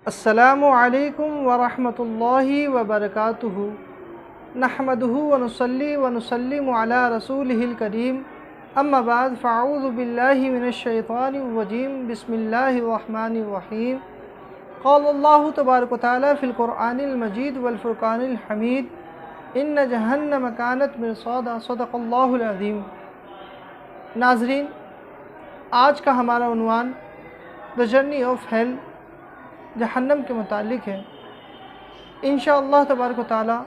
अस्सलामु अलैकुम वरहमतुल्लाहि वबरकातुहु नहमदुहु व नुसल्ली व नुसल्लिमु अला रसूलिहिल करीम अम्मा बाद फ़अऊज़ु बिल्लाहि मिनश शैतानिर रजीम बिस्मिल्लाहिर रहमानिर रहीम क़ाल अल्लाहु तबारक व तआला फ़िल क़ुरआनिल मजीद वल फ़ुरक़ानिल हमीद इन्न जहन्नम कानत मिरसादा सदक़ल्लाहुल अज़ीम। नाज़रीन, आज का हमारा उन्वान द जर्नी ऑफ हेल जहन्नम के मुतालिक है। इंशाअल्लाह तबारक व तआला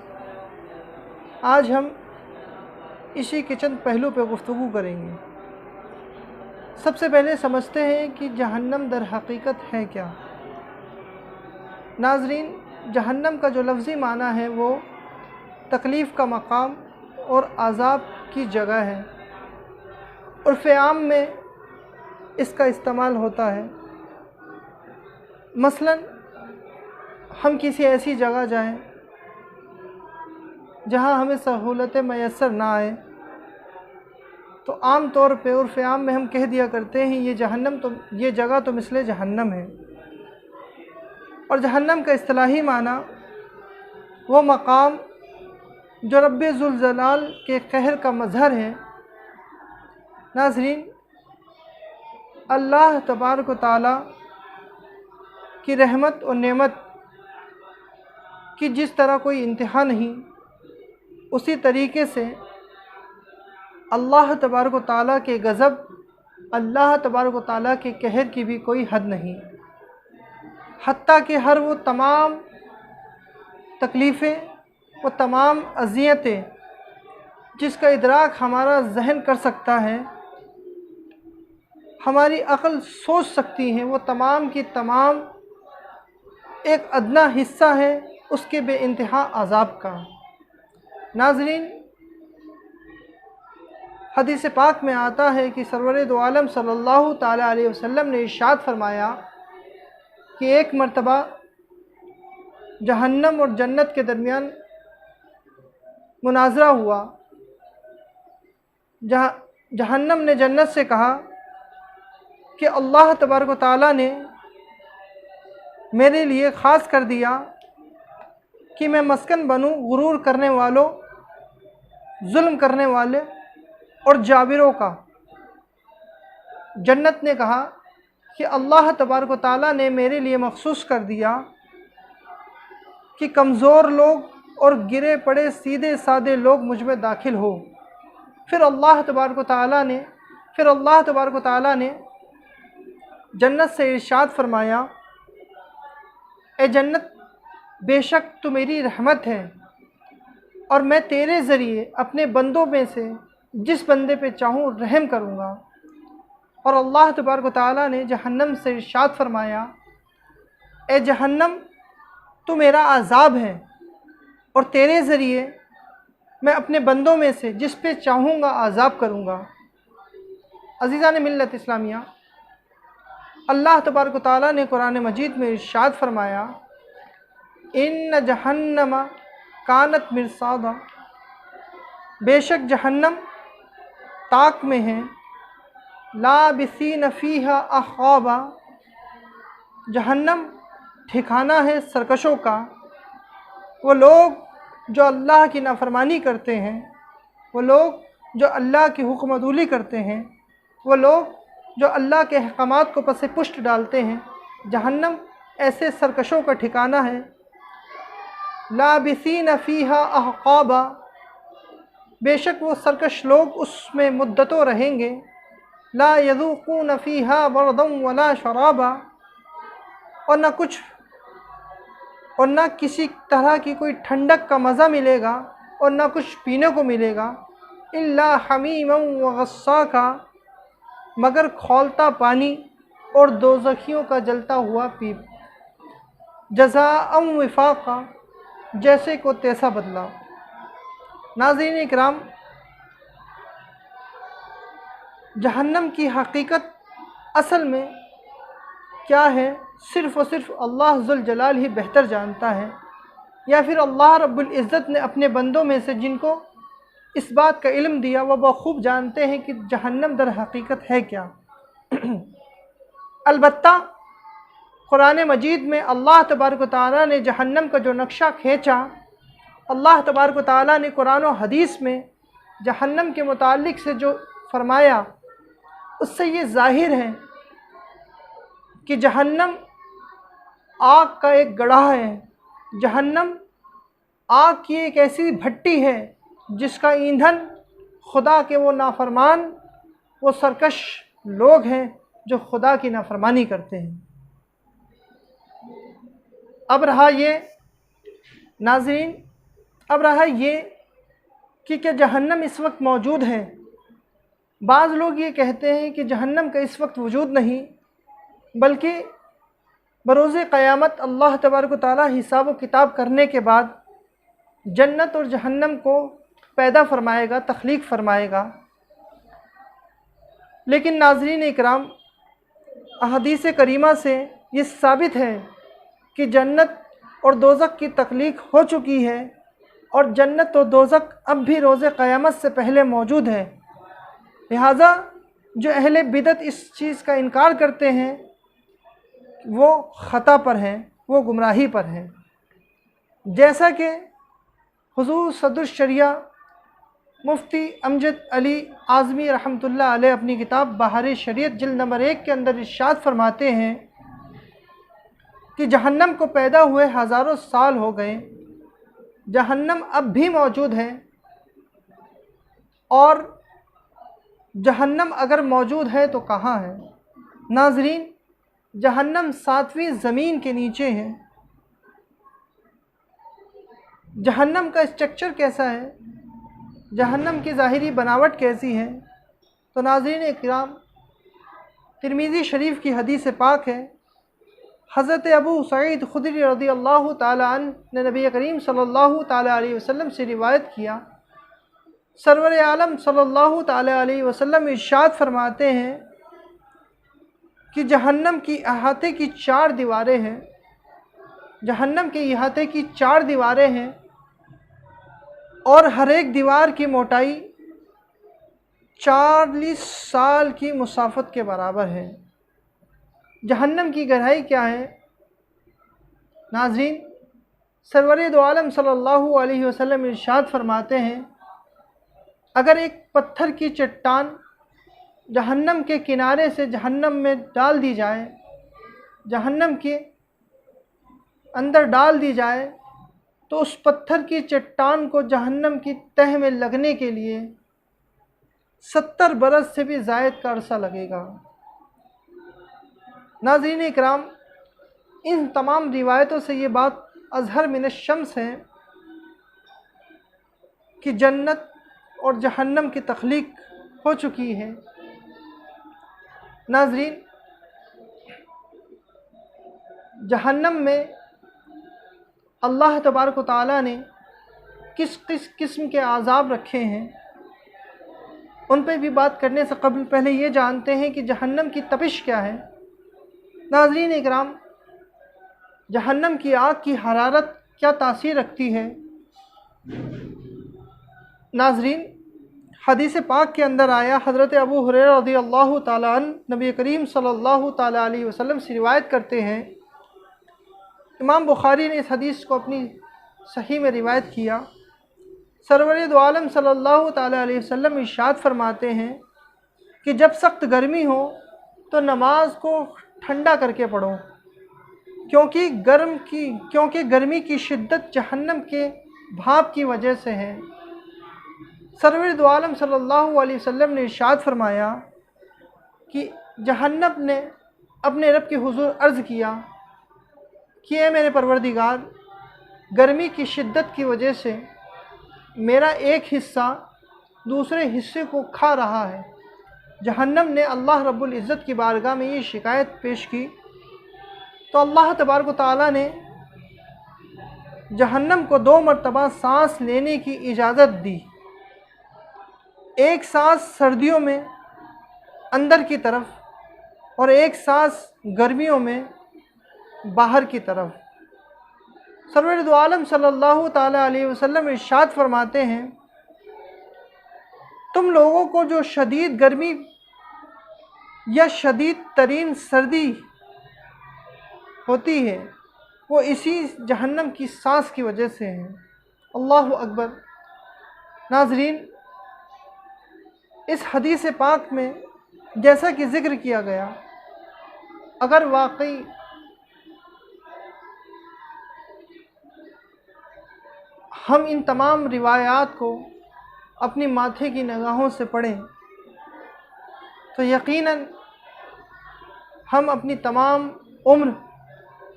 आज हम इसी के चंद पहलू पर गुफ्तगू करेंगे। सबसे पहले समझते हैं कि जहन्नम दर हकीकत है क्या। नाज़रीन, जहन्नम का जो लफ्ज़ी माना है वो तकलीफ़ का मकाम और अज़ाब की जगह है। उर्फ़ आम में इसका इस्तेमाल होता है। मसलन हम किसी ऐसी जगह जाएं जहां हमें सहूलतें मैसर ना आए, तो आम तौर पे उर्फ़ आम में हम कह दिया करते हैं ये जगह तो मिसले जहन्नम है। और जहन्नम का इस्तिलाही माना वो मकाम जो रब्बे ज़ुल जलाल के कहर का मज़हर है। नाज़रीन, अल्लाह तबारक व तआला की रहमत और नेमत की जिस तरह कोई इंतहा नहीं, उसी तरीके से अल्लाह तबारक व तआला के गज़ब, अल्लाह तबारक व तआला के कहर की भी कोई हद नहीं। हत्ता कि हर वो तमाम तकलीफ़ें, वो तमाम अज़ियतें जिसका इदराक हमारा जहन कर सकता है, हमारी अक़ल सोच सकती हैं, वो तमाम की तमाम एक अदना हिस्सा है उसके बेइंतहा अज़ाब का। नाज़रीन, हदीस पाक में आता है कि सरवर दो आलम सल्लल्लाहु ताला अलैहि वसल्लम ने इरशाद फरमाया कि एक मर्तबा जहन्नम और जन्नत के दरमियान मुनाजरा हुआ। जहन्नम ने जन्नत से कहा कि अल्लाह तबारक व तआला ने मेरे लिए ख़ास कर दिया कि मैं मस्कन बनूं गुरूर करने वालों, जुल्म करने वाले और जाबिरों का। जन्नत ने कहा कि अल्लाह तबारक व तआला ने मेरे लिए मखसूस कर दिया कि कमज़ोर लोग और गिरे पड़े सीधे सादे लोग मुझ में दाखिल हो। फिर अल्लाह तबारक व तआला ने जन्नत से इरशाद फरमाया, ए जन्नत, बेशक तू मेरी रहमत है और मैं तेरे ज़रिए अपने बंदों में से जिस बंदे पे चाहूँ रहम करूँगा। और अल्लाह तबारक व तआला ने जहन्नम से इरशाद फरमाया, ए जहन्नम, तू मेरा अज़ाब है और तेरे ज़रिए मैं अपने बंदों में से जिस पे चाहूँगा अज़ाब करूँगा। अज़ीज़ान मिल्लत इस्लामिया, अल्लाह तबारक व तआला ने कुरान मजीद में इरशाद फरमाया, इन्न जहन्नम कानत मिरसादा, बेशक जहन्नम ताक में है, लाबिसीन फ़ीहा अहक़ाबा, जहन्नम ठिकाना है सरकशों का। वो लोग जो अल्लाह की नाफरमानी करते हैं, वो लोग जो अल्लाह की हुक्मअदूली करते हैं, वो लोग जो अल्लाह के अहकामात को पसे पुष्ट डालते हैं, जहन्नम ऐसे सरकशों का ठिकाना है। लाबिसीन फ़ीहा अहक़ाबा, बेशक वो सरकश लोग उसमें मुद्दतों रहेंगे। ला यज़ूक़ून फ़ीहा बरदम वला शराबा, और न किसी तरह की कोई ठंडक का मज़ा मिलेगा और न कुछ पीने को मिलेगा। इल्ला हमीमम व गस्साका, मगर खौलता पानी और दोज़खियों का जलता हुआ पीप। जज़ाअम विफ़ाक़ा, जैसे को तैसा बदला। नाज़रीन इकराम, जहन्नम की हकीकत असल में क्या है, सिर्फ़ और सिर्फ अल्लाह ज़ुल जलाल ही बेहतर जानता है, या फिर अल्लाह रब्बुल इज़्ज़त ने अपने बंदों में से जिनको इस बात का इल्म दिया वह बख़ूब जानते हैं कि जहन्नम दर हकीकत है क्या। अलबत्ता कुरान मजीद में अल्लाह तबारक व तआला ने जहन्नम का जो नक्शा खींचा, अल्लाह तबारक व तआला ने कुरान और हदीस में जहन्नम के मुताल्लिक से जो फरमाया, उससे ये ज़ाहिर है कि जहन्नम आग का एक गड्ढा है। जहन्नम आग की एक ऐसी भट्टी है जिसका ईंधन खुदा के वो नाफरमान, वो सरकश लोग हैं जो खुदा की नाफरमानी करते हैं। अब रहा ये नाज़रीन, अब रहा ये कि क्या जहन्नम इस वक्त मौजूद है। बाज़ लोग ये कहते हैं कि जहन्नम का इस वक्त वजूद नहीं, बल्कि बरोज़े क़यामत अल्लाह तबारक व तआला हिसाब व किताब करने के बाद जन्नत और जहन्नम को पैदा फरमाएगा, तख्लीक फरमाएगा। लेकिन नाज़रीन इकराम, अहदीस करीमा से ये साबित है कि जन्नत और दोज़ख की तख्लीक हो चुकी है और जन्नत और दोज़ख अब भी रोज़े क़यामत से पहले मौजूद है। लिहाजा जो अहले बिदत इस चीज़ का इनकार करते हैं वो ख़ता पर हैं, वो गुमराही पर हैं। जैसा कि हुज़ूर सदरुल शरिया मुफ्ती अमजद अली आज़मी रहमतुल्लाह अलैह अपनी किताब बहार शरीयत जिल्द नंबर 1 के अंदर इरशाद फरमाते हैं कि जहन्नम को पैदा हुए हज़ारों साल हो गए, जहन्नम अब भी मौजूद है। और जहन्नम अगर मौजूद है तो कहाँ है? नाज़रीन, जहन्नम 7वीं ज़मीन के नीचे है। जहन्नम का स्ट्रक्चर कैसा है, जहन्नम की ज़ाहिरी बनावट कैसी है? तो नाज़रीन इकराम, तिरमिज़ी शरीफ की हदीस पाक है, हज़रत अबू सईद खुदरी रज़ियल्लाहु ताला अन्हु ने नबी करीम सल्लल्लाहु ताला अलैहि वसल्लम से रिवायत किया। सरवर आलम सल्लल्लाहु ताला अलैहि वसल्लम इरशाद फरमाते हैं कि जहन्नम की अहाते की 4 दीवारें हैं। जहन्नम के अहाते की 4 दीवारें हैं और हर एक दीवार की मोटाई 40 साल की मुसाफत के बराबर है। जहन्नम की गहराई क्या है? नाज़रीन, सरवर दो आलम सल्लल्लाहु अलैहि वसल्लम इरशाद फरमाते हैं, अगर एक पत्थर की चट्टान जहन्नम के किनारे से जहन्नम में डाल दी जाए, जहन्नम के अंदर डाल दी जाए, तो उस पत्थर की चट्टान को जहन्नम की तह में लगने के लिए 70 बरस से भी ज़ायद का अरसा लगेगा। नाज़रीन इकराम, इन तमाम रिवायतों से ये बात अज़हर मिन शम्स है कि जन्नत और जहन्नम की तख्लीक हो चुकी है। नाज़रीन, जहन्नम में अल्लाह तबारक व तआला ने किस किस किस्म के आज़ाब रखे हैं, उन पर भी बात करने से कबल पहले ये जानते हैं कि जहन्नम की तपिश क्या है। नाज़रीन इकराम, जहन्नम की आग की हरारत क्या तासीर रखती है? नाज़रीन, हदीस पाक के अंदर आया, हज़रत अबू हुरैरा रज़ियल्लाहु ताला अन्हु नबी करीम सल्लल्लाहु ताला अलैहि वसल्लम से रिवायत करते हैं। इमाम बुखारी ने इस हदीस को अपनी सही में रिवायत किया। सरवर दो आलम सल्लल्लाहु ताला अलैहि वसल्लम इरशाद फरमाते हैं कि जब सख्त गर्मी हो तो नमाज को ठंडा करके पढ़ो, क्योंकि गर्मी की शिद्दत जहन्नम के भाप की वजह से है। सरवर दो आलम सल्लल्लाहु अलैहि वसल्लम ने इरशाद फरमाया कि जहन्नम ने अपने रब के हुजूर अर्ज़ किया कि ऐ मेरे परवरदिगार, गर्मी की शिद्दत की वजह से मेरा एक हिस्सा दूसरे हिस्से को खा रहा है। जहन्नम ने अल्लाह रब्बुल इज़्ज़त की बारगाह में ये शिकायत पेश की, तो अल्लाह तबारक व तआला ने जहन्नम को 2 मरतबा सांस लेने की इजाज़त दी। एक सांस सर्दियों में अंदर की तरफ और एक सांस गर्मियों में बाहर की तरफ। सरवर दो आलम सल्लल्लाहु ताला अलैहि वसल्लम इरशाद फरमाते हैं, तुम लोगों को जो शदीद गर्मी या शदीद तरीन सर्दी होती है वो इसी जहन्नम की सांस की वजह से है। अल्लाह अकबर। नाजरीन, इस हदीस पाक में जैसा कि ज़िक्र किया गया, अगर वाकई हम इन तमाम रिवायात को अपनी माथे की निगाहों से पढ़ें तो यकीनन हम अपनी तमाम उम्र,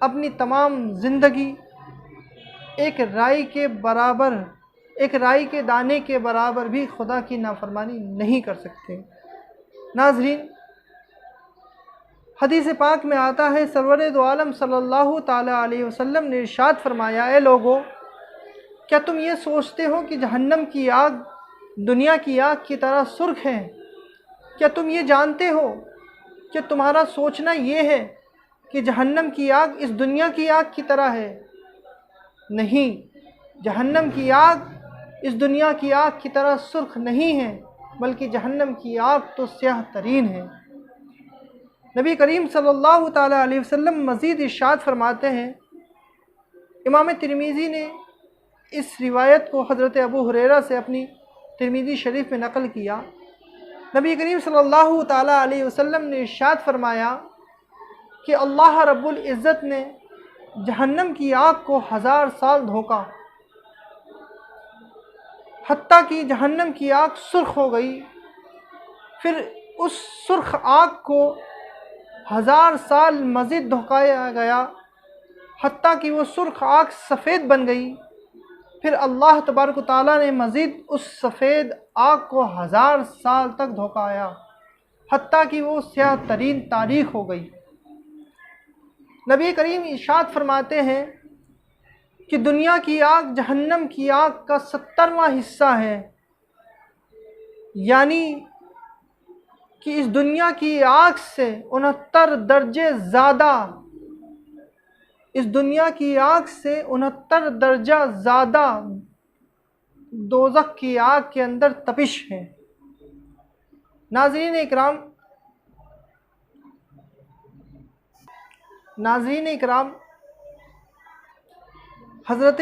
अपनी तमाम ज़िंदगी एक राई के बराबर, एक राई के दाने के बराबर भी खुदा की नाफरमानी नहीं कर सकते। नाज़रीन, हदीस पाक में आता है, सरवर दो आलम सल्लल्लाहु ताला अलैहि वसल्लम ने इरशाद फरमाया, ए लोगो, क्या तुम ये सोचते हो कि जहन्नम की आग दुनिया की आग की तरह सुर्ख है? क्या तुम ये जानते हो कि तुम्हारा सोचना ये है कि जहन्नम की आग इस दुनिया की आग की तरह है? नहीं, जहन्नम की आग इस दुनिया की आग की तरह सुर्ख नहीं है, बल्कि जहन्नम की आग तो स्याह तरीन है। नबी करीम सल्लल्लाहु ताला अलैहि वसल्लम मज़ीद इरशाद फरमाते हैं, इमाम तिरमिज़ी ने इस रिवायत को हज़रत अबू हुरैरा से अपनी तिरमिज़ी शरीफ में नकल किया। नबी करीम सल्लल्लाहु ताला अलैहि वसल्लम ने इरशाद फरमाया कि अल्लाह रब्बुल इज़्ज़त ने जहन्नम की आग को 1000 साल धोका, हत्ता कि जहन्नम की आग सुर्ख हो गई। फिर उस सुर्ख आग को 1000 साल मज़ीद धोकाया गया, हत्ता कि वो सुर्ख आग सफ़ेद बन गई। फिर अल्लाह तबारक व तआला ने मज़ीद उस सफ़ेद आग को 1000 साल तक धोकाया, हत्ता कि वो स्याह तरीन तारीख़ हो गई। नबी करीम इरशाद फरमाते हैं कि दुनिया की आग जहन्नम की आग का 70वां हिस्सा है, यानी कि इस दुनिया की आग से 69 दर्जे ज़्यादा, इस दुनिया की आग से 69 दर्जा ज़्यादा दोज़ख की आग के अंदर तपिश है। नाज़रीन इकराम, हज़रत